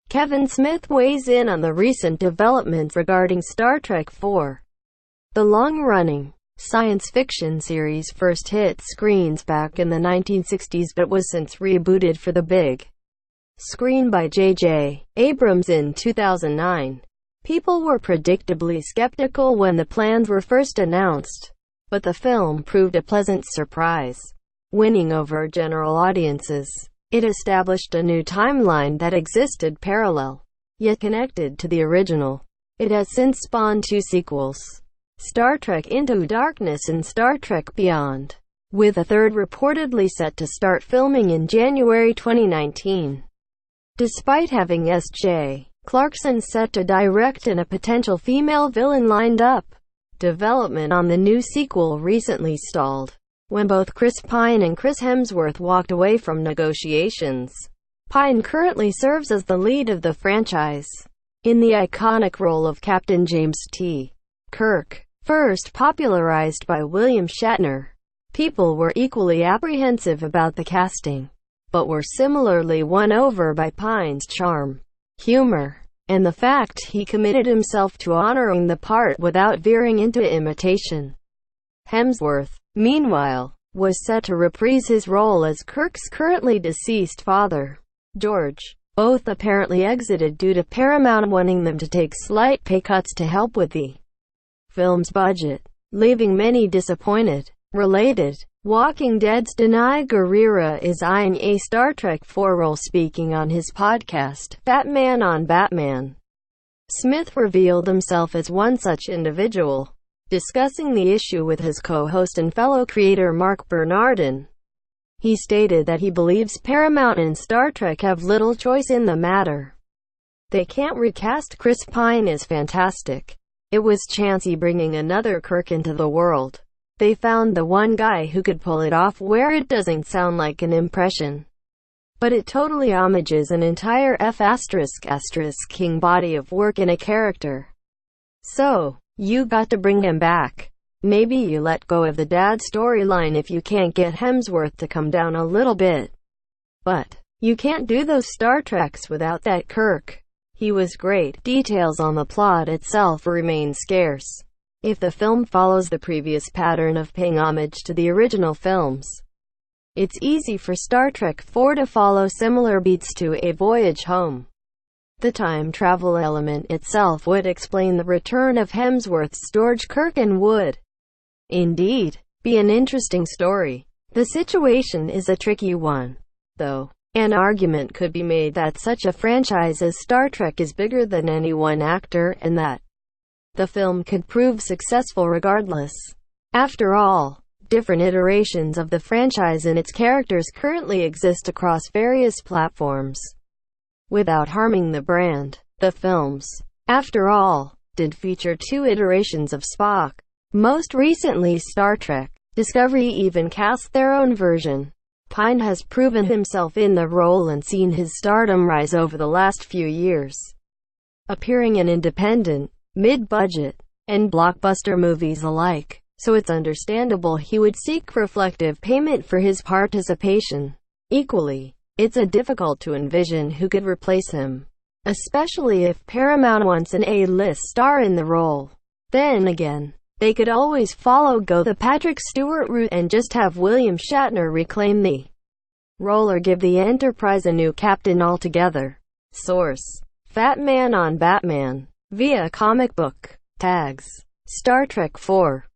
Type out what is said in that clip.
Kevin Smith weighs in on the recent developments regarding Star Trek IV. The long-running science fiction series first hit screens back in the 1960s but was since rebooted for the big screen by J.J. Abrams in 2009. People were predictably skeptical when the plans were first announced, but the film proved a pleasant surprise, winning over general audiences. It established a new timeline that existed parallel, yet connected to the original. It has since spawned two sequels, Star Trek Into Darkness and Star Trek Beyond, with a third reportedly set to start filming in January 2019. Despite having S.J. Clarkson set to direct and a potential female villain lined up, development on the new sequel recently stalled when both Chris Pine and Chris Hemsworth walked away from negotiations. Pine currently serves as the lead of the franchise, in the iconic role of Captain James T. Kirk, first popularized by William Shatner. People were equally apprehensive about the casting, but were similarly won over by Pine's charm, humor, and the fact he committed himself to honoring the part without veering into imitation. Hemsworth, meanwhile, was set to reprise his role as Kirk's currently deceased father, George. Both apparently exited due to Paramount wanting them to take slight pay cuts to help with the film's budget, leaving many disappointed. Related, Walking Dead's Danai Gurira is eyeing a Star Trek IV role. Speaking on his podcast, Fatman on Batman, Smith revealed himself as one such individual, discussing the issue with his co-host and fellow creator Marc Bernardin. He stated that he believes Paramount and Star Trek have little choice in the matter. They can't recast Chris Pine is fantastic. It was chancy bringing another Kirk into the world. They found the one guy who could pull it off where it doesn't sound like an impression, but it totally homages an entire King body of work in a character. So, you got to bring him back. Maybe you let go of the dad storyline if you can't get Hemsworth to come down a little bit. But you can't do those Star Treks without that Kirk. He was great. Details on the plot itself remain scarce. If the film follows the previous pattern of paying homage to the original films, it's easy for Star Trek IV to follow similar beats to A Voyage Home. The time travel element itself would explain the return of Hemsworths George Kirk and would, indeed, be an interesting story. The situation is a tricky one, though. An argument could be made that such a franchise as Star Trek is bigger than any one actor and that the film could prove successful regardless. After all, different iterations of the franchise and its characters currently exist across various platforms, without harming the brand. The films, after all, did feature two iterations of Spock. Most recently Star Trek Discovery even cast their own version. Pine has proven himself in the role and seen his stardom rise over the last few years, appearing in independent, mid-budget, and blockbuster movies alike, so it's understandable he would seek reflective payment for his participation. Equally, it's difficult to envision who could replace him, especially if Paramount wants an A-list star in the role. Then again, they could always go the Patrick Stewart route and just have William Shatner reclaim the role or give the Enterprise a new captain altogether. Source: Fatman on Batman. Via comic book tags. Star Trek IV